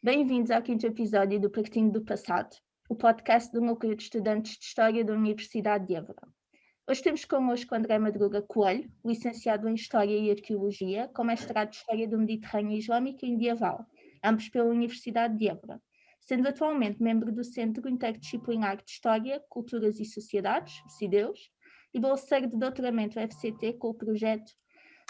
Bem-vindos ao quinto episódio do Partindo do Passado, o podcast do Núcleo de Estudantes de História da Universidade de Évora. Hoje temos connosco André Madruga Coelho, licenciado em História e Arqueologia, com mestrado de História do Mediterrâneo Islâmico e Medieval, ambos pela Universidade de Évora, sendo atualmente membro do Centro Interdisciplinar de História, Culturas e Sociedades, CIDEUS, e bolseiro de doutoramento FCT com o projeto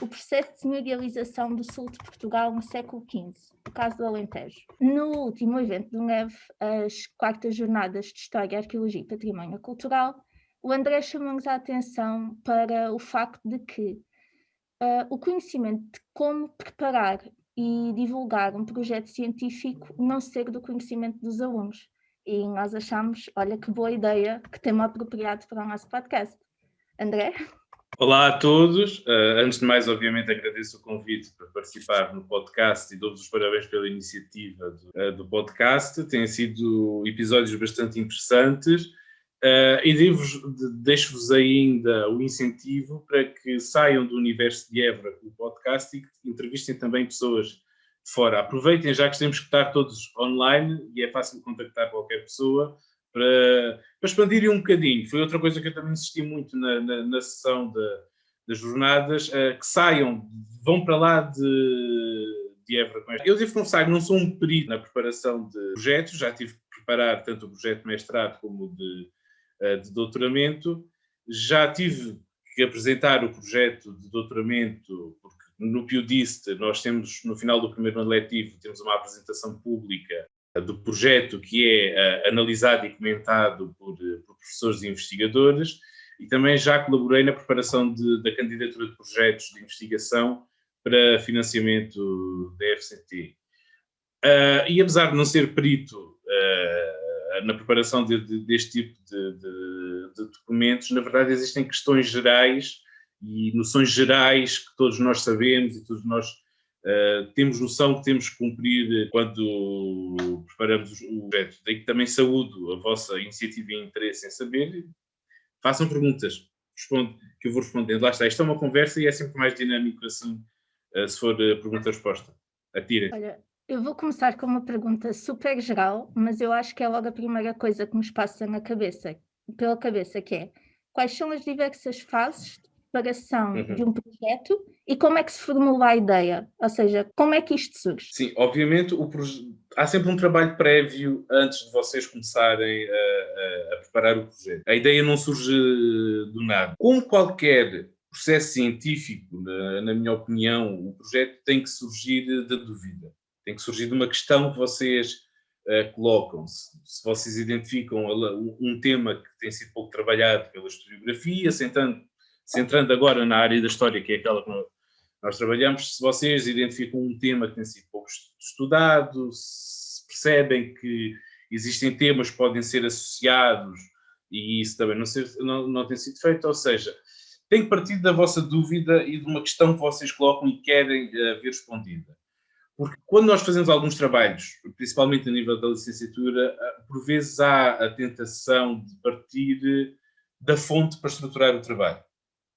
O Processo de Senhorialização do Sul de Portugal no século XV, o caso do Alentejo. No último evento do NEV, as quartas jornadas de História, Arqueologia e Património Cultural, o André chamou-nos a atenção para o facto de que o conhecimento de como preparar e divulgar um projeto científico não ser do conhecimento dos alunos. E nós achamos, olha que boa ideia, que tema apropriado para o nosso podcast. André? Olá a todos. Antes de mais, obviamente, agradeço o convite para participar no podcast e dou-vos os parabéns pela iniciativa do podcast. Têm sido episódios bastante interessantes e deixo-vos ainda o incentivo para que saiam do universo de Évora com o podcast e que entrevistem também pessoas de fora. Aproveitem, já que temos que estar todos online e é fácil contactar qualquer pessoa, para expandirem um bocadinho. Foi outra coisa que eu também insisti muito na sessão das jornadas, que saiam, vão para lá de Évora. Eu devo confessar que não sou um perito na preparação de projetos, já tive que preparar tanto o projeto de mestrado como de doutoramento, já tive que apresentar o projeto de doutoramento, porque no PUDIST nós temos, no final do primeiro ano letivo, temos uma apresentação pública do projeto que é analisado e comentado por professores e investigadores, e também já colaborei na preparação da candidatura de projetos de investigação para financiamento da FCT. E apesar de não ser perito na preparação deste tipo de documentos, na verdade existem questões gerais e noções gerais que todos nós sabemos e todos nós temos noção que temos que cumprir quando preparamos o projeto. Daí que também saúdo a vossa iniciativa e interesse em saber. Façam perguntas, que eu vou respondendo. Lá está, isto é uma conversa e é sempre mais dinâmico assim, se for pergunta-resposta. Atirem. Olha, eu vou começar com uma pergunta super geral, mas eu acho que é logo a primeira coisa que nos passa pela cabeça, que é: quais são as diversas fases de preparação de um projeto e como é que se formula a ideia? Ou seja, como é que isto surge? Sim, obviamente há sempre um trabalho prévio antes de vocês começarem a preparar o projeto. A ideia não surge do nada. Como qualquer processo científico, na minha opinião, o projeto tem que surgir da dúvida. Tem que surgir de uma questão que vocês colocam. Se vocês identificam um tema que tem sido pouco trabalhado pela historiografia, centrando agora na área da história, que é aquela que nós trabalhamos, se vocês identificam um tema que tem sido pouco estudado, se percebem que existem temas que podem ser associados e isso também não tem sido feito, ou seja, tem que partir da vossa dúvida e de uma questão que vocês colocam e querem ver respondida. Porque quando nós fazemos alguns trabalhos, principalmente a nível da licenciatura, por vezes há a tentação de partir da fonte para estruturar o trabalho.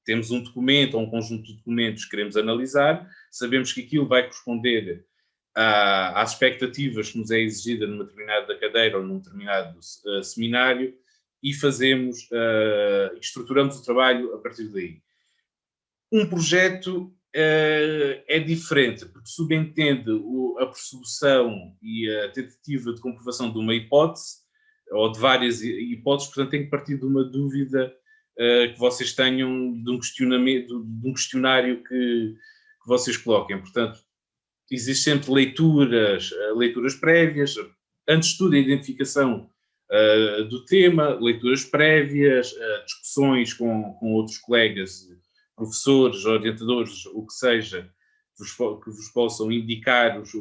Temos um documento ou um conjunto de documentos que queremos analisar, sabemos que aquilo vai corresponder às expectativas que nos é exigida numa determinada cadeira ou num determinado seminário e estruturamos o trabalho a partir daí. Um projeto é diferente, porque subentende a presolução e a tentativa de comprovação de uma hipótese, ou de várias hipóteses, portanto tem que partir de uma dúvida que vocês tenham de um questionário que vocês coloquem. Portanto, existem sempre leituras prévias, antes de tudo a identificação do tema, leituras prévias, discussões com outros colegas, professores, orientadores, o que seja, que vos possam indicar os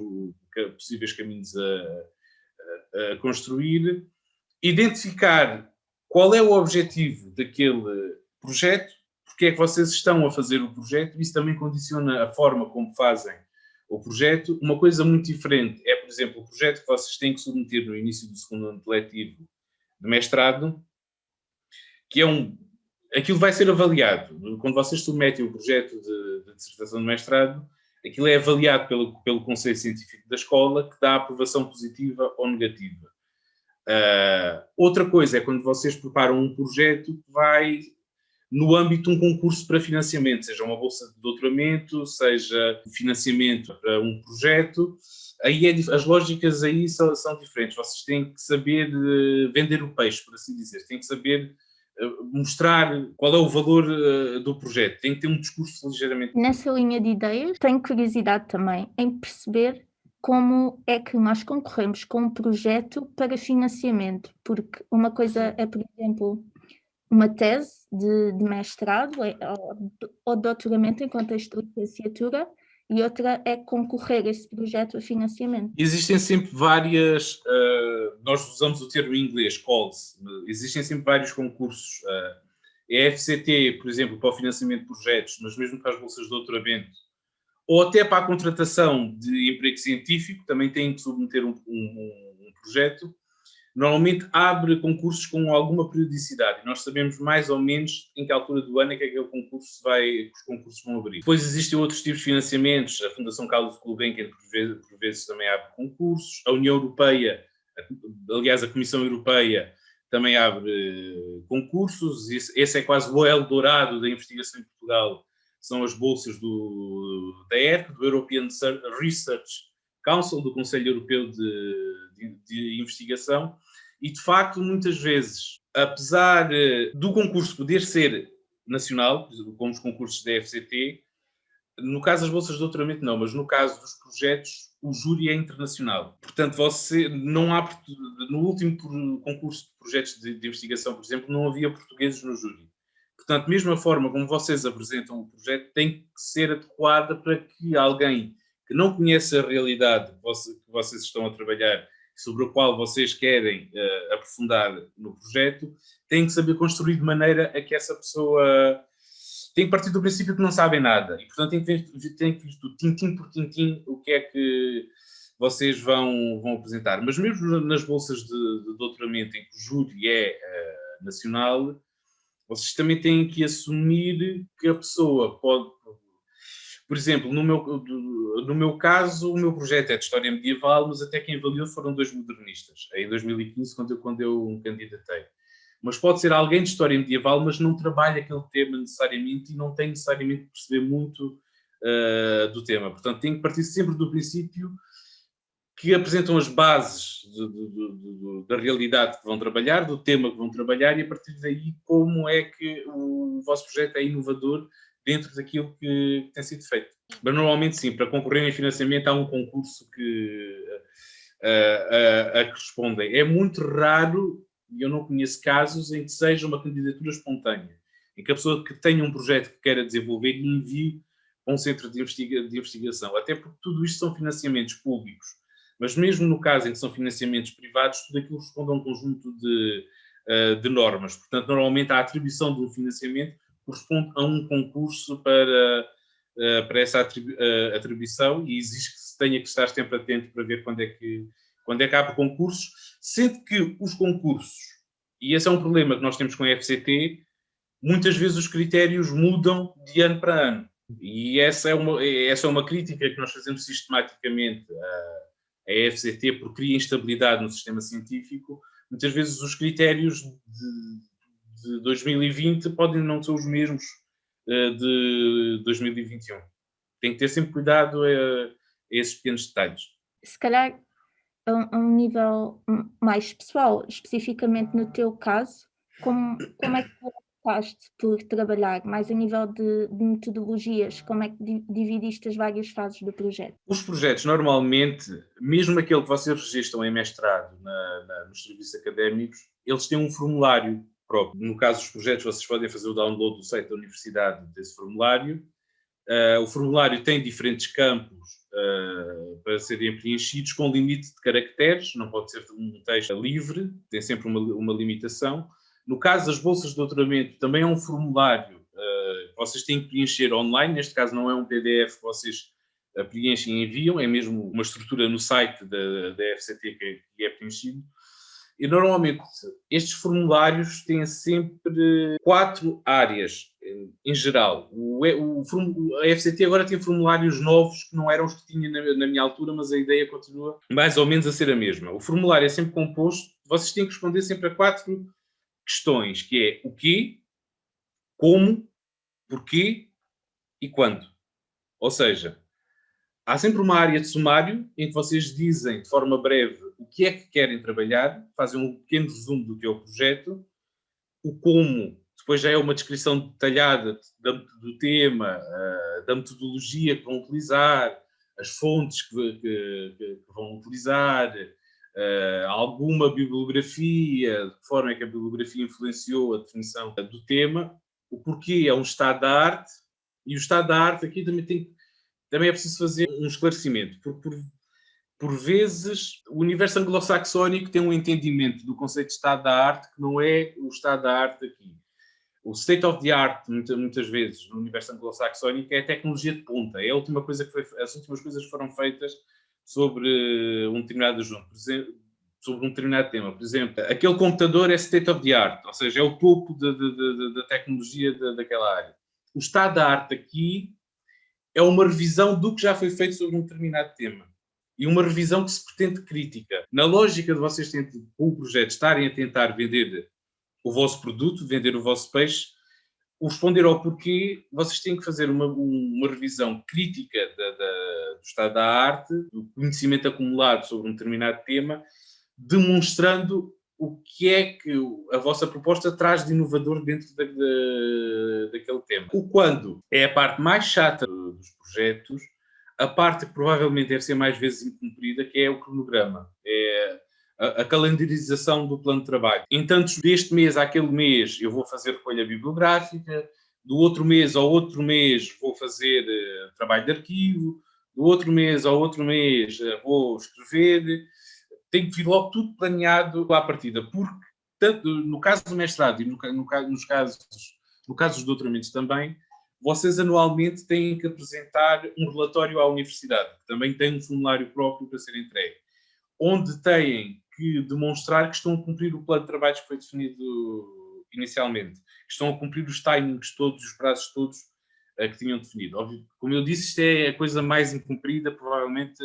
possíveis caminhos a construir, identificar qual é o objetivo daquele projeto, porque é que vocês estão a fazer o projeto, isso também condiciona a forma como fazem o projeto. Uma coisa muito diferente é, por exemplo, o projeto que vocês têm que submeter no início do segundo ano letivo de mestrado, que aquilo vai ser avaliado. Quando vocês submetem o projeto de dissertação de mestrado, aquilo é avaliado pelo Conselho Científico da escola, que dá aprovação positiva ou negativa. Outra coisa é quando vocês preparam um projeto que vai no âmbito de um concurso para financiamento, seja uma bolsa de doutoramento, seja financiamento para um projeto. Aí as lógicas aí são diferentes. Vocês têm que saber vender o peixe, por assim dizer. Têm que saber mostrar qual é o valor do projeto. Tem que ter um discurso ligeiramente... Nessa linha de ideias, tenho curiosidade também em perceber como é que nós concorremos com um projeto para financiamento, porque uma coisa é, por exemplo, uma tese de mestrado ou doutoramento em contexto de licenciatura, e outra é concorrer a esse projeto a financiamento. Existem sempre várias, nós usamos o termo em inglês, calls, existem sempre vários concursos. A FCT, por exemplo, para o financiamento de projetos, mas mesmo para as bolsas de doutoramento, ou até para a contratação de emprego científico, também têm que submeter um projeto. Normalmente abre concursos com alguma periodicidade. Nós sabemos mais ou menos em que altura do ano é que aquele concurso os concursos vão abrir. Depois existem outros tipos de financiamentos. A Fundação Carlos Gulbenkian, por vezes, também abre concursos. A União Europeia, aliás, a Comissão Europeia, também abre concursos. Esse é quase o Eldorado da investigação em Portugal. São as bolsas da ERC, do European Research Council, do Conselho Europeu de Investigação, e de facto, muitas vezes, apesar do concurso poder ser nacional, como os concursos da FCT, no caso das bolsas de doutoramento não, mas no caso dos projetos, o júri é internacional. Portanto, não há, no último concurso de projetos de investigação, por exemplo, não havia portugueses no júri. Portanto, mesmo a forma como vocês apresentam o projeto tem que ser adequada para que alguém que não conhece a realidade que vocês estão a trabalhar, sobre a qual vocês querem aprofundar no projeto, tem que saber construir de maneira a que essa pessoa tem que partir do princípio que não sabem nada. E, portanto, tem que vir tudo, tintim por tintim, o que é que vocês vão apresentar. Mas mesmo nas bolsas de doutoramento, em que o júri é nacional, vocês também têm que assumir que a pessoa pode... Por exemplo, no meu caso, o meu projeto é de História Medieval, mas até quem avaliou foram 2 modernistas, em 2015, quando eu me candidatei. Mas pode ser alguém de História Medieval, mas não trabalha aquele tema necessariamente e não tem necessariamente que perceber muito do tema. Portanto, tem que partir sempre do princípio que apresentam as bases da realidade que vão trabalhar, do tema que vão trabalhar, e a partir daí como é que o vosso projeto é inovador dentro daquilo que tem sido feito. Mas normalmente sim, para concorrer em financiamento há um concurso a que respondem. É muito raro, e eu não conheço casos, em que seja uma candidatura espontânea, em que a pessoa que tenha um projeto que queira desenvolver e envie para um centro de investigação. Até porque tudo isto são financiamentos públicos. Mas mesmo no caso em que são financiamentos privados, tudo aquilo responde a um conjunto de normas. Portanto, normalmente a atribuição de um financiamento corresponde a um concurso para essa atribuição, e exige que se tenha que estar sempre atento para ver quando é que abre concursos, sendo que os concursos, e esse é um problema que nós temos com a FCT, muitas vezes os critérios mudam de ano para ano. E essa é uma crítica que nós fazemos sistematicamente a FCT, porque cria instabilidade no sistema científico. Muitas vezes os critérios de 2020 podem não ser os mesmos de 2021. Tem que ter sempre cuidado a esses pequenos detalhes. Se calhar, a um nível mais pessoal, especificamente no teu caso, como é que tu optaste por trabalhar mais a nível de metodologias? Como é que dividiste as várias fases do projeto? Os projetos, normalmente, mesmo aquele que vocês registram em mestrado nos serviços académicos, eles têm um formulário próprio. No caso dos projetos, vocês podem fazer o download do site da universidade desse formulário. O formulário tem diferentes campos para serem preenchidos com limite de caracteres, não pode ser um texto livre, tem sempre uma limitação. No caso das bolsas de doutoramento, também é um formulário que vocês têm que preencher online, neste caso não é um PDF que vocês preenchem e enviam, é mesmo uma estrutura no site da FCT que é preenchido. E normalmente estes formulários têm sempre 4 áreas em geral. A FCT agora tem formulários novos que não eram os que tinha na minha altura, mas a ideia continua mais ou menos a ser a mesma. O formulário é sempre composto, vocês têm que responder sempre a 4 questões, que é o quê, como, porquê e quando. Ou seja, há sempre uma área de sumário em que vocês dizem de forma breve o que é que querem trabalhar, fazem um pequeno resumo do que é o projeto, o como, depois já é uma descrição detalhada do tema, da metodologia que vão utilizar, as fontes que vão utilizar, alguma bibliografia, de que forma é que a bibliografia influenciou a definição do tema, o porquê é um estado da arte, e o estado da arte aqui também é preciso fazer um esclarecimento, porque por vezes o universo anglo-saxónico tem um entendimento do conceito de estado da arte que não é o estado da arte aqui. O state of the art, muitas vezes, no universo anglo-saxónico, é a tecnologia de ponta. É a última coisa as últimas coisas que foram feitas sobre um determinado assunto, sobre um determinado tema. Por exemplo, aquele computador é state of the art, ou seja, é o topo da tecnologia daquela área. O estado da arte aqui é uma revisão do que já foi feito sobre um determinado tema. E uma revisão que se pretende crítica. Na lógica de vocês com o projeto, estarem a tentar vender o vosso produto, vender o vosso peixe, o responder ao porquê, vocês têm que fazer uma revisão crítica do estado da arte, do conhecimento acumulado sobre um determinado tema, demonstrando o que é que a vossa proposta traz de inovador dentro daquele tema. O quando é a parte mais chata dos projetos, a parte que provavelmente deve ser mais vezes incumprida, que é o cronograma. É a calendarização do plano de trabalho. Entanto, deste mês àquele mês eu vou fazer recolha bibliográfica, do outro mês ao outro mês vou fazer trabalho de arquivo, do outro mês ao outro mês vou escrever. Tem que vir logo tudo planeado à partida, porque tanto no caso do mestrado e no caso dos doutoramentos também, vocês anualmente têm que apresentar um relatório à universidade, que também tem um formulário próprio para ser entregue, onde têm que demonstrar que estão a cumprir o plano de trabalhos que foi definido inicialmente, que estão a cumprir os timings todos, os prazos todos que tinham definido. Óbvio, como eu disse, isto é a coisa mais incumprida, provavelmente,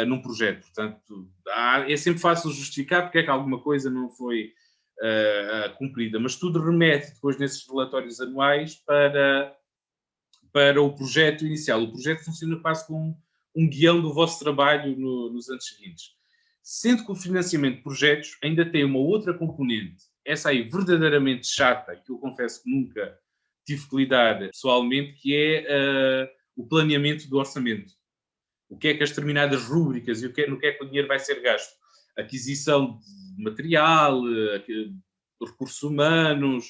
num projeto. Portanto, é sempre fácil justificar porque é que alguma coisa não foi cumprida, mas tudo remete depois nesses relatórios anuais para o projeto inicial. O projeto funciona quase como um guião do vosso trabalho nos anos seguintes. Sendo que o financiamento de projetos ainda tem uma outra componente, essa aí verdadeiramente chata, que eu confesso que nunca tive que lidar pessoalmente, que é o planeamento do orçamento. O que é que as determinadas rúbricas e no que é que o dinheiro vai ser gasto? Aquisição de material, recursos humanos,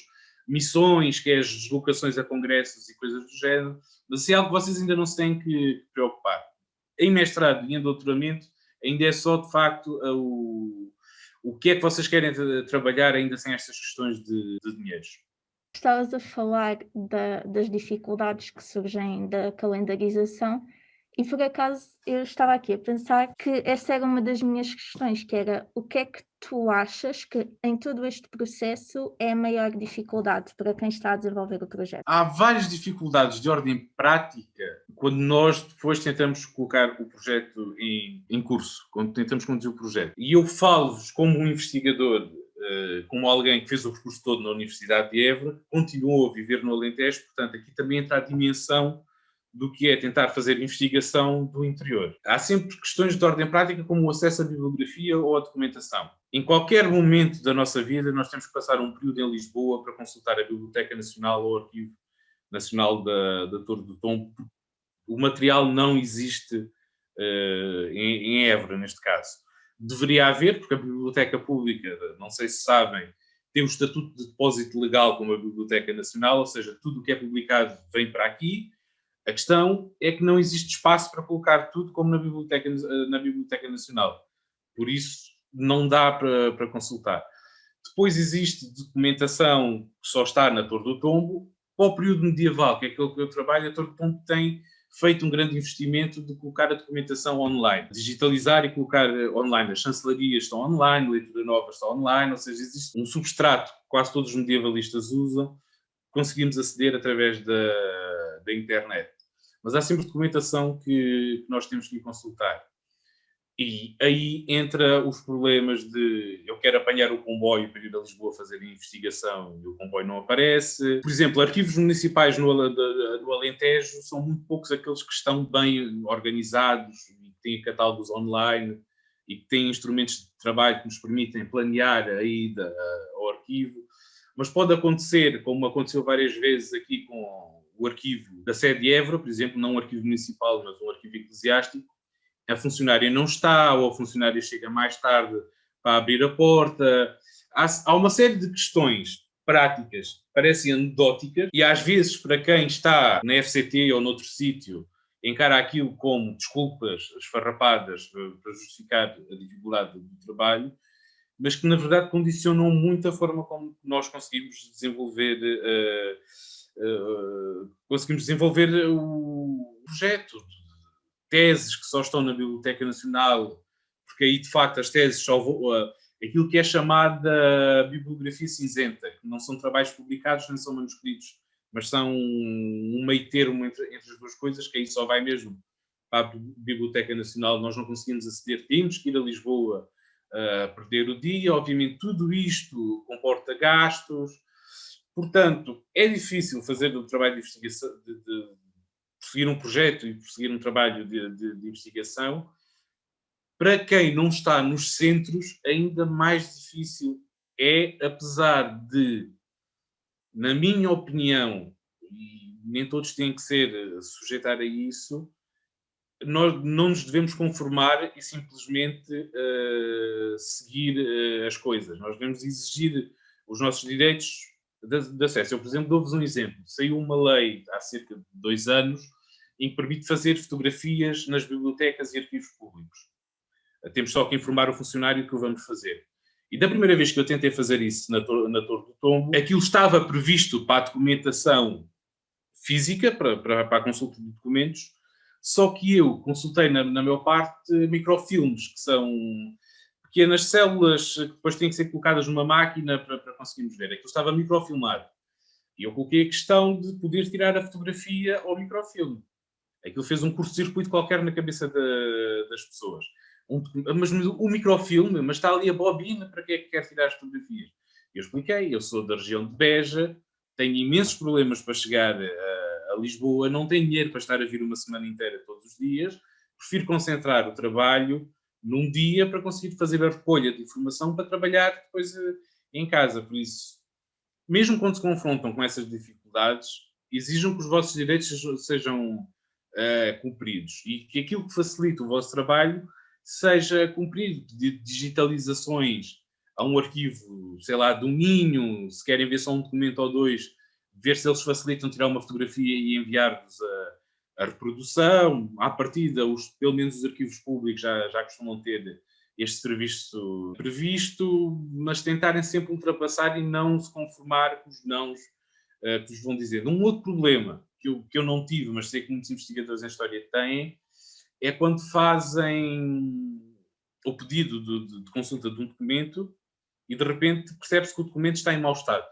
missões, que é as deslocações a congressos e coisas do género, mas isso é algo que vocês ainda não se têm que preocupar. Em mestrado e em doutoramento, ainda é só, de facto, o que é que vocês querem trabalhar ainda sem estas questões de dinheiros. Estavas a falar das dificuldades que surgem da calendarização e, por acaso, eu estava aqui a pensar que essa era uma das minhas questões, que era o que é que tu achas que em todo este processo é a maior dificuldade para quem está a desenvolver o projeto? Há várias dificuldades de ordem prática quando nós depois tentamos colocar o projeto em curso, quando tentamos conduzir o projeto. E eu falo-vos como um investigador, como alguém que fez o percurso todo na Universidade de Évora, continuou a viver no Alentejo, portanto aqui também entra a dimensão do que é tentar fazer investigação do interior. Há sempre questões de ordem prática, como o acesso à bibliografia ou à documentação. Em qualquer momento da nossa vida, nós temos que passar um período em Lisboa para consultar a Biblioteca Nacional ou o Arquivo Nacional da Torre do Tombo. O material não existe em Évora, neste caso. Deveria haver, porque a Biblioteca Pública, não sei se sabem, tem o estatuto de depósito legal como a Biblioteca Nacional, ou seja, tudo o que é publicado vem para aqui. A questão é que não existe espaço para colocar tudo como na Biblioteca Nacional. Por isso, não dá para consultar. Depois existe documentação que só está na Torre do Tombo. Para o período medieval, que é aquele que eu trabalho, a Torre do Tombo tem feito um grande investimento de colocar a documentação online, digitalizar e colocar online. As chancelarias estão online, a leitura nova está online, ou seja, existe um substrato que quase todos os medievalistas usam, conseguimos aceder através da internet. Mas há sempre documentação que nós temos que consultar. E aí entra os problemas de eu quero apanhar o comboio para ir a Lisboa fazer a investigação e o comboio não aparece. Por exemplo, arquivos municipais no Alentejo são muito poucos aqueles que estão bem organizados e que têm catálogos online e que têm instrumentos de trabalho que nos permitem planear a ida ao arquivo. Mas pode acontecer, como aconteceu várias vezes aqui com o arquivo da sede de Évora, por exemplo, não um arquivo municipal, mas um arquivo eclesiástico, a funcionária não está, ou a funcionária chega mais tarde para abrir a porta. Há uma série de questões práticas que parecem anedóticas e às vezes para quem está na FCT ou noutro sítio encara aquilo como desculpas esfarrapadas para justificar a dificuldade do trabalho, mas que na verdade condicionam muito a forma como nós conseguimos desenvolver o projeto. Teses que só estão na Biblioteca Nacional, porque aí de facto as teses só aquilo que é chamada bibliografia cinzenta, que não são trabalhos publicados nem são manuscritos, mas são um meio termo entre as duas coisas, que aí só vai mesmo para a Biblioteca Nacional. Nós não conseguimos aceder, temos que ir a Lisboa perder o dia. Obviamente tudo isto comporta gastos, portanto é difícil fazer o trabalho de investigação, de prosseguir um projeto e prosseguir um trabalho de investigação. Para quem não está nos centros, ainda mais difícil é, apesar de, na minha opinião, e nem todos têm que ser sujeitar a isso, nós não nos devemos conformar e simplesmente seguir as coisas. Nós devemos exigir os nossos direitos de acesso. Eu, por exemplo, dou-vos um exemplo. Saiu uma lei há cerca de 2 anos em que permite fazer fotografias nas bibliotecas e arquivos públicos. Temos só que informar o funcionário que o vamos fazer. E da primeira vez que eu tentei fazer isso na Torre do Tombo, aquilo estava previsto para a documentação física, para a consulta de documentos, só que eu consultei, na maior parte, microfilmes, que são pequenas células que depois têm que ser colocadas numa máquina para conseguirmos ver. Aquilo estava microfilmado. E eu coloquei a questão de poder tirar a fotografia ao microfilme. Aquilo fez um curto-circuito qualquer na cabeça das pessoas. Mas o microfilme, mas está ali a bobina, para que é que quer tirar as fotografias? Eu expliquei, eu sou da região de Beja, tenho imensos problemas para chegar a Lisboa, não tenho dinheiro para estar a vir uma semana inteira todos os dias, prefiro concentrar o trabalho num dia para conseguir fazer a recolha de informação para trabalhar depois em casa. Por isso, mesmo quando se confrontam com essas dificuldades, exijam que os vossos direitos sejam cumpridos e que aquilo que facilita o vosso trabalho seja cumprido, de digitalizações a um arquivo, sei lá, do Minho, se querem ver só um documento ou dois, ver se eles facilitam tirar uma fotografia e enviar-vos a reprodução. À partida, pelo menos os arquivos públicos já costumam ter este serviço previsto, mas tentarem sempre ultrapassar e não se conformar com os nãos que vos vão dizer. Um outro problema que eu não tive, mas sei que muitos investigadores em história têm, é quando fazem o pedido de consulta de um documento e de repente percebe-se que o documento está em mau estado.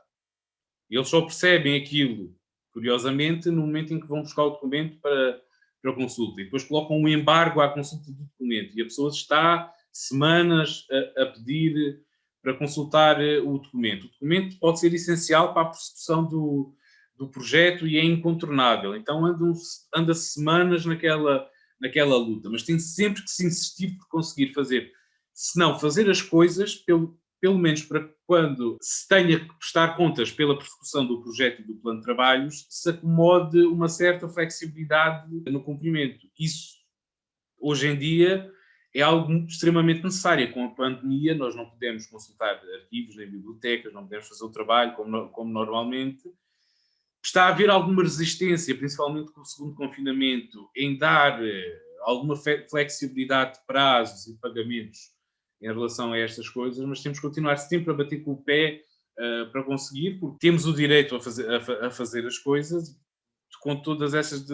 E eles só percebem aquilo, curiosamente, no momento em que vão buscar o documento para a consulta. E depois colocam um embargo à consulta do documento. E a pessoa está semanas a pedir para consultar o documento. O documento pode ser essencial para a prossecução do projeto e é incontornável. Então anda-se semanas naquela luta, mas tem sempre que se insistir por conseguir fazer. Se não, fazer as coisas, pelo menos para quando se tenha que prestar contas pela prossecução do projeto e do plano de trabalhos, se acomode uma certa flexibilidade no cumprimento. Isso, hoje em dia, é algo extremamente necessário. Com a pandemia, nós não podemos consultar arquivos nem bibliotecas, não podemos fazer o trabalho como normalmente. Está a haver alguma resistência, principalmente com o segundo confinamento, em dar alguma flexibilidade de prazos e pagamentos em relação a estas coisas, mas temos que continuar sempre a bater com o pé para conseguir, porque temos o direito a fazer as coisas com todas essas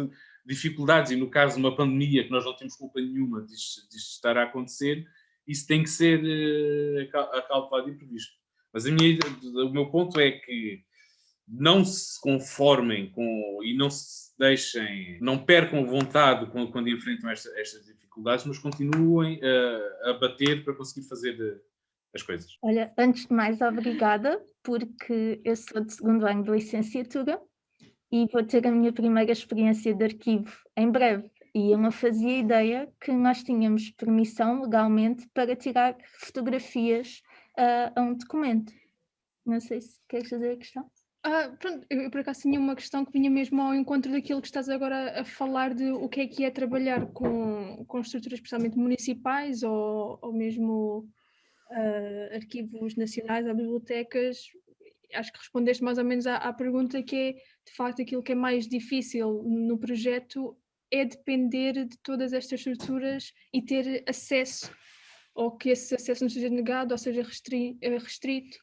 dificuldades, e no caso de uma pandemia, que nós não temos culpa nenhuma disto estar a acontecer, isso tem que ser acautelado e previsto. Mas o meu ponto é que não se conformem e não se deixem, não percam vontade quando enfrentam estas dificuldades, mas continuem a bater para conseguir fazer as coisas. Olha, antes de mais, obrigada, porque eu sou de segundo ano de licenciatura e vou ter a minha primeira experiência de arquivo em breve. E eu não fazia ideia que nós tínhamos permissão legalmente para tirar fotografias a um documento. Não sei se queres fazer a questão. Pronto, eu por acaso tinha uma questão que vinha mesmo ao encontro daquilo que estás agora a falar de o que é trabalhar com estruturas especialmente municipais ou mesmo arquivos nacionais ou bibliotecas. Acho que respondeste mais ou menos à pergunta, que é, de facto, aquilo que é mais difícil no projeto é depender de todas estas estruturas e ter acesso, ou que esse acesso não seja negado ou seja restrito.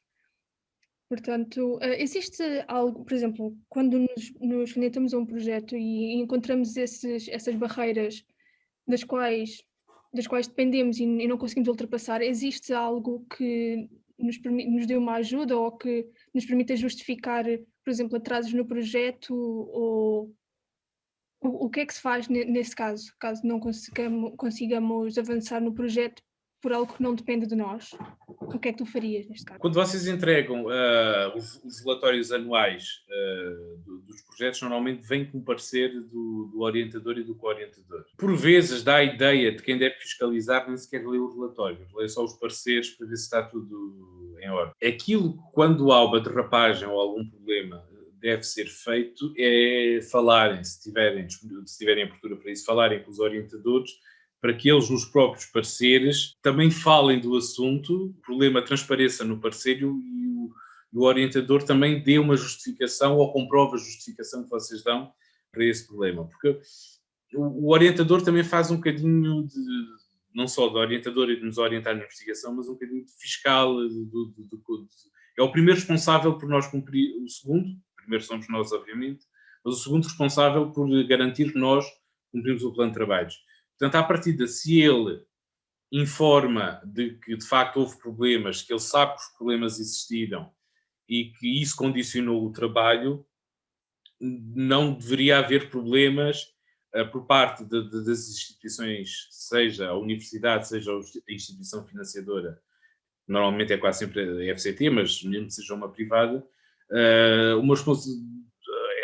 Portanto, existe algo, por exemplo, quando nos candidatamos a um projeto e encontramos essas barreiras das quais dependemos e não conseguimos ultrapassar, existe algo que nos dê uma ajuda ou que nos permita justificar, por exemplo, atrasos no projeto, ou o que é que se faz nesse caso não consigamos avançar no projeto por algo que não depende de nós? O que é que tu farias neste caso? Quando vocês entregam os relatórios anuais dos projetos, normalmente vem com o parecer do orientador e do co-orientador. Por vezes dá a ideia de quem deve fiscalizar nem sequer lê o relatório, lê só os pareceres para ver se está tudo em ordem. Aquilo, quando há uma derrapagem ou algum problema deve ser feito, é falarem, se tiverem abertura para isso, falarem com os orientadores, para que eles, nos próprios pareceres, também falem do assunto, o problema transpareça no parecer e o orientador também dê uma justificação ou comprove a justificação que vocês dão para esse problema. Porque o orientador também faz um bocadinho não só de orientador e de nos orientar na investigação, mas um bocadinho de fiscal. É o primeiro responsável por nós cumprir o segundo, primeiro somos nós, obviamente, mas o segundo responsável por garantir que nós cumprimos o plano de trabalhos. Portanto, à partida, se ele informa de que de facto houve problemas, que ele sabe que os problemas existiram e que isso condicionou o trabalho, não deveria haver problemas por parte das instituições, seja a universidade, seja a instituição financiadora, normalmente é quase sempre a FCT, mas mesmo que seja uma privada,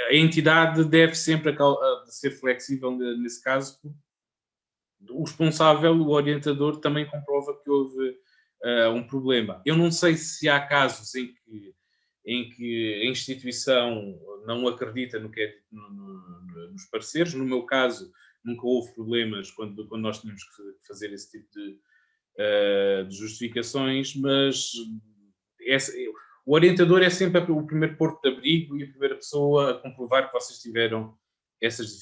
a entidade deve sempre ser flexível nesse caso. O responsável, o orientador, também comprova que houve um problema. Eu não sei se há casos em que a instituição não acredita no que é nos pareceres. No meu caso, nunca houve problemas quando nós tínhamos que fazer esse tipo de justificações, mas o orientador é sempre o primeiro porto de abrigo e a primeira pessoa a comprovar que vocês tiveram essas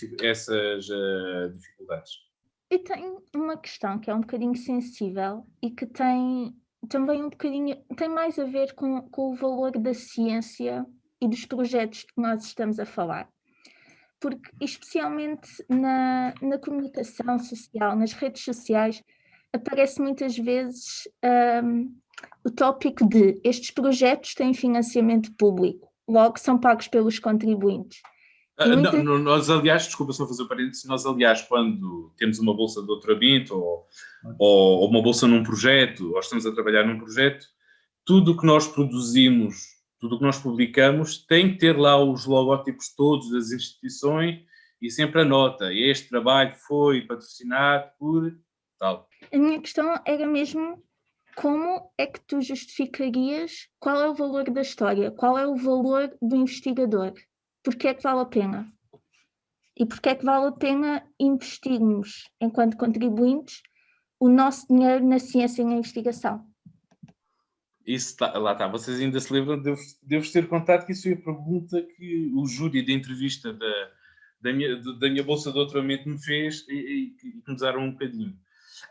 dificuldades. E tem uma questão que é um bocadinho sensível e que tem também tem mais a ver com o valor da ciência e dos projetos que nós estamos a falar. Porque, especialmente na comunicação social, nas redes sociais, aparece muitas vezes o tópico de estes projetos têm financiamento público, logo são pagos pelos contribuintes. Nós, aliás, desculpa só fazer um parênteses, nós, aliás, quando temos uma bolsa de doutoramento ou uma bolsa num projeto, ou estamos a trabalhar num projeto, tudo o que nós produzimos, tudo o que nós publicamos, tem que ter lá os logótipos todos das instituições e sempre a nota. Este trabalho foi patrocinado por tal. A minha questão era mesmo como é que tu justificarias qual é o valor da história, qual é o valor do investigador? Porque é que vale a pena? E porque é que vale a pena investirmos, enquanto contribuintes, o nosso dinheiro na ciência e na investigação? Isso lá está. Vocês ainda se lembram? Devo ter contado que isso foi a pergunta que o júri da entrevista da minha bolsa de doutoramento me fez e que me usaram um bocadinho.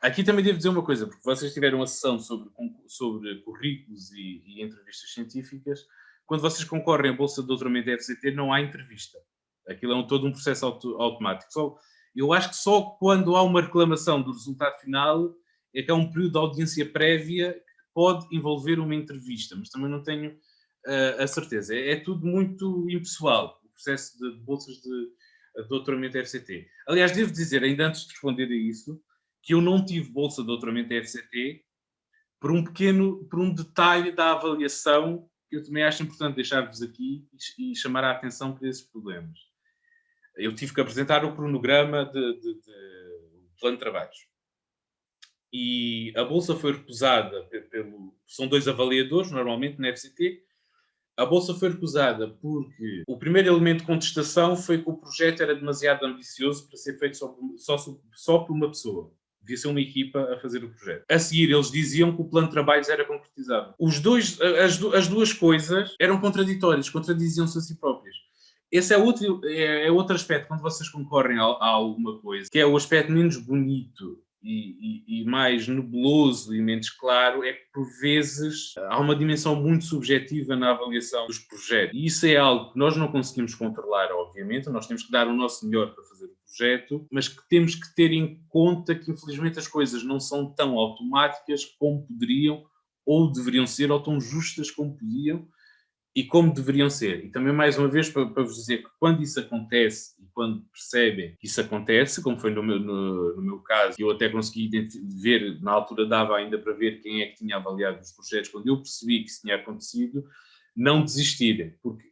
Aqui também devo dizer uma coisa, porque vocês tiveram a sessão sobre currículos e entrevistas científicas. Quando vocês concorrem à bolsa de doutoramento da FCT, não há entrevista. Aquilo é todo um processo automático. Eu acho que só quando há uma reclamação do resultado final é que há um período de audiência prévia que pode envolver uma entrevista, mas também não tenho a certeza. É tudo muito impessoal, o processo de bolsas de doutoramento FCT. Aliás, devo dizer, ainda antes de responder a isso, que eu não tive bolsa de doutoramento FCT por um detalhe da avaliação que eu também acho importante deixar-vos aqui e chamar a atenção para esses problemas. Eu tive que apresentar o cronograma do plano de trabalhos. E a bolsa foi recusada são 2 avaliadores, normalmente, na FCT. A bolsa foi recusada porque o primeiro elemento de contestação foi que o projeto era demasiado ambicioso para ser feito só por uma pessoa. Devia ser uma equipa a fazer o projeto. A seguir, eles diziam que o plano de trabalhos era concretizável. As duas coisas eram contraditórias, contradiziam-se a si próprias. Esse é outro aspecto, quando vocês concorrem a alguma coisa, que é o aspecto menos bonito e mais nebuloso e menos claro, é que por vezes há uma dimensão muito subjetiva na avaliação dos projetos. E isso é algo que nós não conseguimos controlar, obviamente. Nós temos que dar o nosso melhor para fazer o projeto, mas que temos que ter em conta que, infelizmente, as coisas não são tão automáticas como poderiam, ou deveriam ser, ou tão justas como podiam, e como deveriam ser. E também, mais uma vez, para vos dizer que quando isso acontece e quando percebem que isso acontece, como foi no meu caso, eu até consegui ver, na altura dava ainda para ver quem é que tinha avaliado os projetos, quando eu percebi que isso tinha acontecido, não desistirem, porque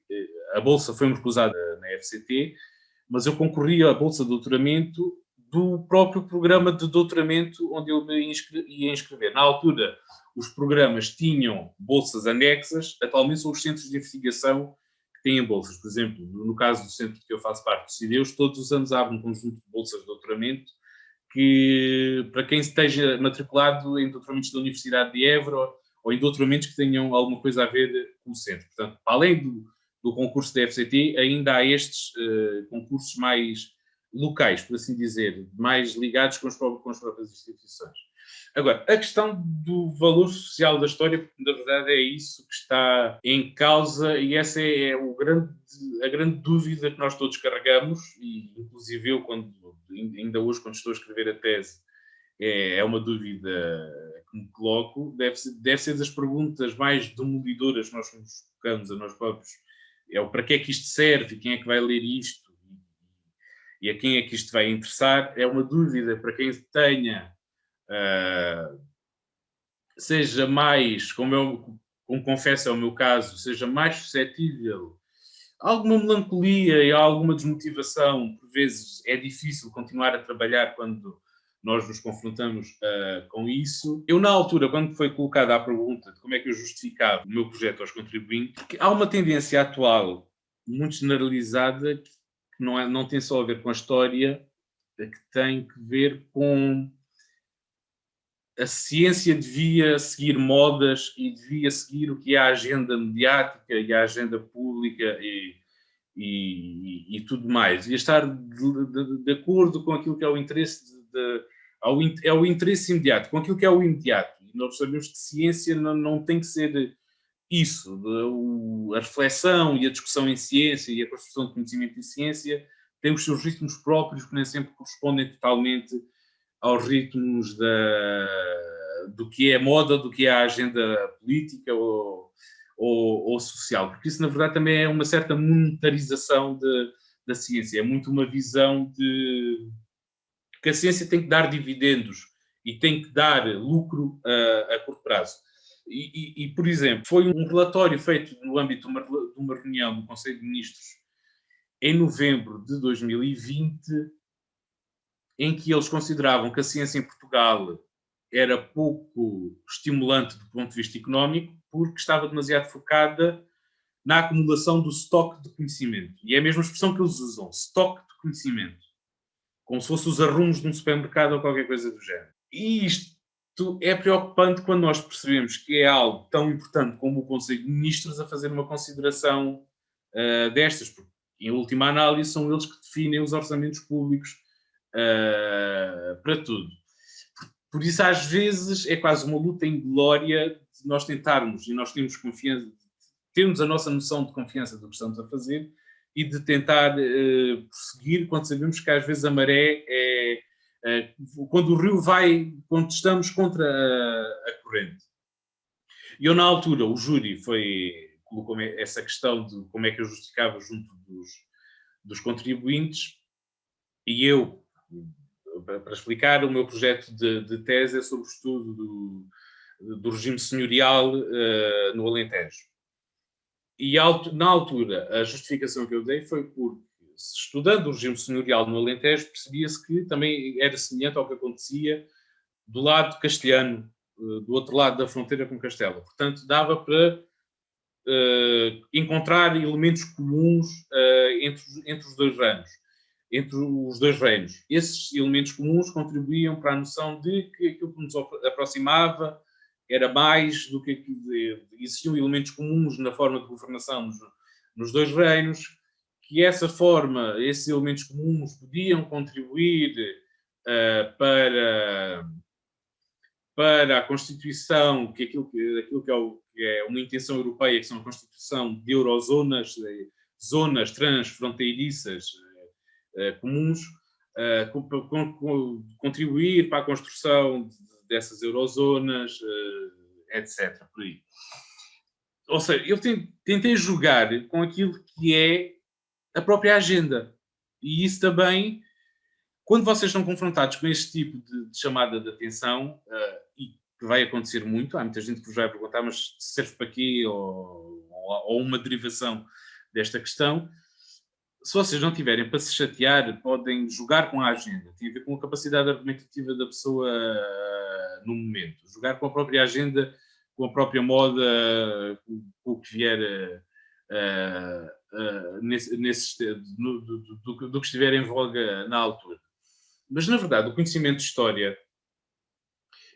a bolsa foi-me recusada na FCT, mas eu concorri à bolsa de doutoramento do próprio programa de doutoramento onde eu me ia inscrever. Na altura, os programas tinham bolsas anexas, atualmente são os centros de investigação que têm bolsas. Por exemplo, no caso do centro que eu faço parte, do CIDEUS, todos os anos abre um conjunto de bolsas de doutoramento que, para quem esteja matriculado em doutoramentos da Universidade de Évora ou em doutoramentos que tenham alguma coisa a ver com o centro. Portanto, além do concurso da FCT, ainda há estes concursos mais locais, por assim dizer, mais ligados com as próprias instituições. Agora, a questão do valor social da história, na verdade, é isso que está em causa e essa é a grande dúvida que nós todos carregamos, e inclusive eu, ainda hoje, quando estou a escrever a tese, é uma dúvida que me coloco. Deve ser das perguntas mais demolidoras que nós nos colocamos a nós próprios. É o para que é que isto serve, quem é que vai ler isto e a quem é que isto vai interessar. É uma dúvida para quem tenha... seja mais, como confesso é o meu caso, seja mais suscetível a alguma melancolia e a alguma desmotivação. Por vezes é difícil continuar a trabalhar quando nós nos confrontamos com isso. Eu, na altura, quando foi colocada a pergunta de como é que eu justificava o meu projeto aos contribuintes, porque há uma tendência atual muito generalizada que não tem só a ver com a história, que tem que ver com... A ciência devia seguir modas e devia seguir o que é a agenda mediática e a agenda pública e tudo mais. Devia estar de acordo com aquilo que é o interesse é o interesse imediato, com aquilo que é o imediato. E nós sabemos que ciência não tem que ser isso. A reflexão e a discussão em ciência e a construção de conhecimento em ciência têm os seus ritmos próprios que nem sempre correspondem totalmente aos ritmos do que é moda, do que é a agenda política ou social. Porque isso, na verdade, também é uma certa monetarização da ciência. É muito uma visão de que a ciência tem que dar dividendos e tem que dar lucro a curto prazo. E, por exemplo, foi um relatório feito no âmbito de uma reunião do Conselho de Ministros em novembro de 2020, em que eles consideravam que a ciência em Portugal era pouco estimulante do ponto de vista económico, porque estava demasiado focada na acumulação do estoque de conhecimento. E é a mesma expressão que eles usam, estoque de conhecimento. Como se fosse os arrumos de um supermercado ou qualquer coisa do género. E isto é preocupante quando nós percebemos que é algo tão importante como o Conselho de Ministros a fazer uma consideração destas, porque, em última análise, são eles que definem os orçamentos públicos para tudo. Por isso, às vezes, é quase uma luta em glória de nós tentarmos, e nós temos confiança, temos a nossa noção de confiança do que estamos a fazer, e de tentar prosseguir quando sabemos que às vezes a maré quando o rio vai, quando estamos contra a corrente. E eu, na altura, o júri colocou-me essa questão de como é que eu justificava junto dos contribuintes, e eu, para explicar, o meu projeto de tese é sobre o estudo do regime senhorial no Alentejo. E na altura, a justificação que eu dei foi porque, estudando o regime senhorial no Alentejo, percebia-se que também era semelhante ao que acontecia do lado castelhano, do outro lado da fronteira com Castela. Portanto, dava para encontrar elementos comuns entre os dois reinos. Esses elementos comuns contribuíam para a noção de que aquilo que nos aproximava era mais do que existiam elementos comuns na forma de governação nos dois reinos, que esses elementos comuns podiam contribuir para a constituição, aquilo que é uma intenção europeia, que são a constituição de eurozonas, zonas transfronteiriças comuns, contribuir para a construção dessas eurozonas, etc. Por aí. Ou seja, eu tentei jogar com aquilo que é a própria agenda. E isso também, quando vocês estão confrontados com este tipo de chamada de atenção, e que vai acontecer muito, há muita gente que vos vai perguntar, mas serve para quê? Ou uma derivação desta questão. Se vocês não tiverem para se chatear, podem jogar com a agenda. Tem a ver com a capacidade argumentativa da pessoa no momento. Jogar com a própria agenda, com a própria moda, com o que vier do que estiver em voga na altura. Mas, na verdade, o conhecimento de história,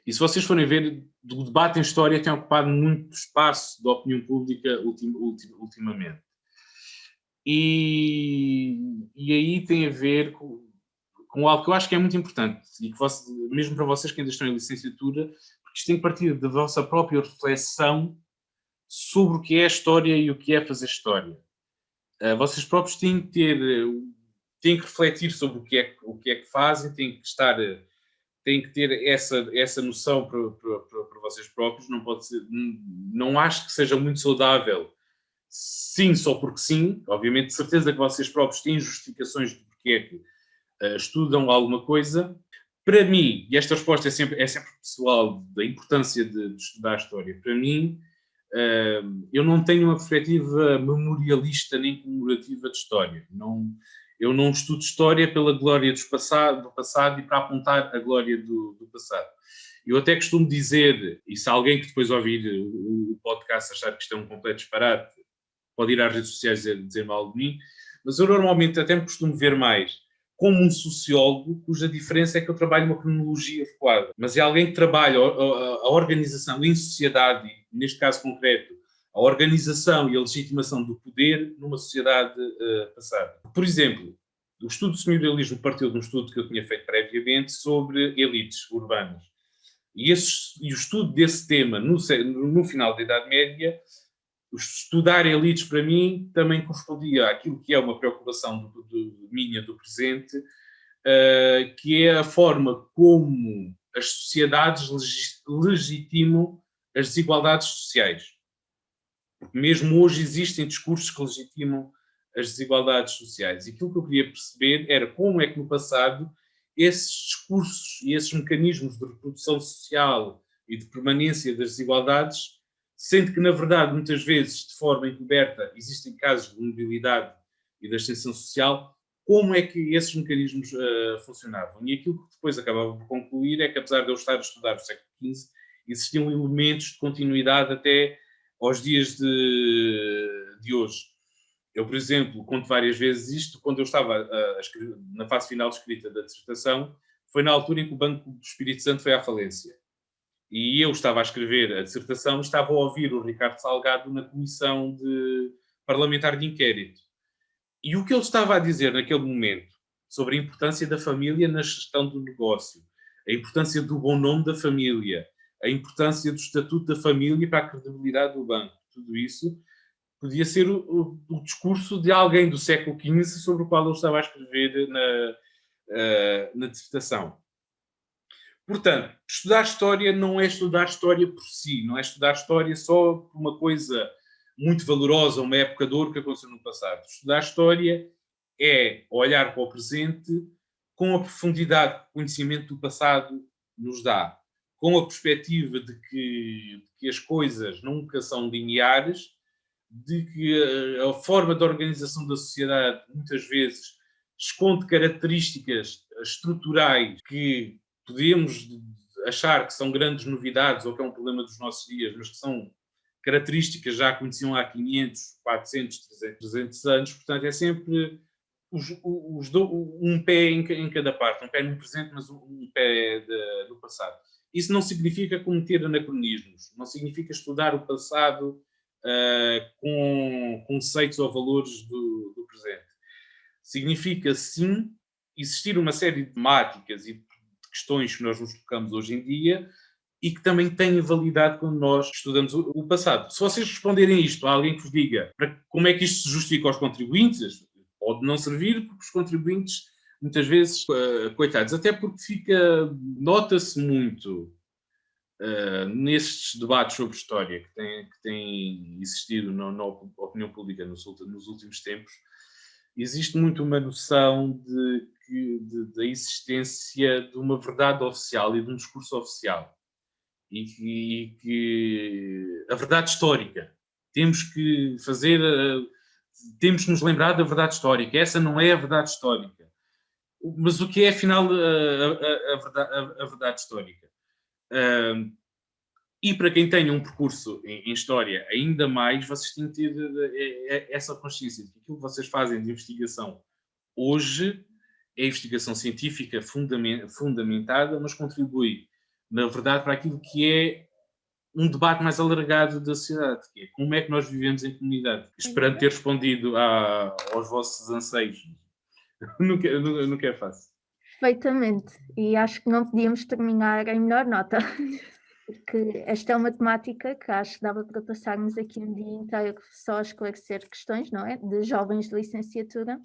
e se vocês forem ver, o debate em história tem ocupado muito espaço da opinião pública ultimamente. E aí tem a ver com algo que eu acho que é muito importante, e que mesmo para vocês que ainda estão em licenciatura, porque isto tem que partir da vossa própria reflexão sobre o que é a história e o que é fazer história. Vocês próprios têm que refletir sobre o que é que fazem, têm que ter essa noção para vocês próprios. Não acho que seja muito saudável, sim, só porque sim. Obviamente, de certeza que vocês próprios têm justificações de porque é que estudam alguma coisa. Para mim, e esta resposta é sempre pessoal, da importância de estudar a história, para mim, eu não tenho uma perspectiva memorialista nem comemorativa de história. Eu não estudo história pela glória do passado e para apontar a glória do passado. Eu até costumo dizer, e se alguém que depois ouvir o podcast achar que isto é um completo disparate, pode ir às redes sociais dizer mal de mim, mas eu normalmente até me costumo ver mais como um sociólogo, cuja diferença é que eu trabalho uma cronologia adequada. Mas é alguém que trabalha a organização em sociedade, e neste caso concreto, a organização e a legitimação do poder numa sociedade passada. Por exemplo, o estudo do senhorialismo partiu de um estudo que eu tinha feito previamente sobre elites urbanas. E o estudo desse tema no final da Idade Média, estudar elites para mim também correspondia àquilo que é uma preocupação minha do presente, que é a forma como as sociedades legitimam as desigualdades sociais. Porque mesmo hoje existem discursos que legitimam as desigualdades sociais. E aquilo que eu queria perceber era como é que no passado esses discursos e esses mecanismos de reprodução social e de permanência das desigualdades, sendo que, na verdade, muitas vezes, de forma encoberta, existem casos de vulnerabilidade e de ascensão social, como é que esses mecanismos funcionavam? E aquilo que depois acabava por concluir é que, apesar de eu estar a estudar o século XV, existiam elementos de continuidade até aos dias de hoje. Eu, por exemplo, conto várias vezes isto, quando eu estava na fase final de escrita da dissertação, foi na altura em que o Banco do Espírito Santo foi à falência. E eu estava a escrever a dissertação e estava a ouvir o Ricardo Salgado na comissão parlamentar de inquérito. E o que ele estava a dizer naquele momento sobre a importância da família na gestão do negócio, a importância do bom nome da família, a importância do estatuto da família para a credibilidade do banco, tudo isso podia ser o discurso de alguém do século XV sobre o qual ele estava a escrever na dissertação. Portanto, estudar história não é estudar história por si, não é estudar história só por uma coisa muito valorosa, uma época de ouro que aconteceu no passado. Estudar história é olhar para o presente com a profundidade que o conhecimento do passado nos dá, com a perspectiva de que as coisas nunca são lineares, de que a forma de organização da sociedade muitas vezes esconde características estruturais que podemos achar que são grandes novidades ou que é um problema dos nossos dias, mas que são características que já conheciam há 500, 400, 300 anos. Portanto, é sempre um pé em cada parte, um pé no presente, mas um pé no passado. Isso não significa cometer anacronismos, não significa estudar o passado com conceitos ou valores do presente. Significa, sim, existir uma série de temáticas e de questões que nós nos tocamos hoje em dia e que também têm validade quando nós estudamos o passado. Se vocês responderem isto a alguém que vos diga como é que isto se justifica aos contribuintes, pode não servir, porque os contribuintes, muitas vezes, coitados, até porque nota-se muito nestes debates sobre história que têm existido na opinião pública nos últimos tempos, existe muito uma noção da existência de uma verdade oficial e de um discurso oficial. E que a verdade histórica, temos que nos lembrar da verdade histórica. Essa não é a verdade histórica. Mas o que é, afinal, a verdade histórica? E para quem tenha um percurso em história, ainda mais, vocês têm que ter essa consciência de que aquilo que vocês fazem de investigação hoje é investigação científica fundamentada, mas contribui, na verdade, para aquilo que é um debate mais alargado da sociedade, que é como é que nós vivemos em comunidade. Esperando ter respondido aos vossos anseios. Nunca é fácil. Perfeitamente. E acho que não podíamos terminar em melhor nota. Porque esta é uma temática que acho que dava para passarmos aqui um dia inteiro só a esclarecer questões, não é? De jovens de licenciatura,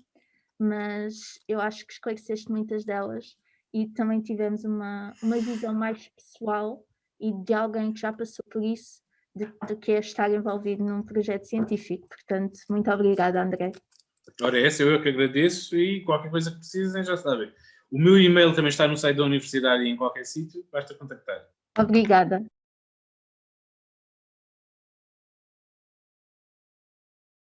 mas eu acho que esclareceste muitas delas e também tivemos uma visão mais pessoal e de alguém que já passou por isso, de que é estar envolvido num projeto científico. Portanto, muito obrigada, André. Ora, eu que agradeço e qualquer coisa que precisem, já sabem. O meu e-mail também está no site da universidade e em qualquer sítio, basta contactar. Obrigada.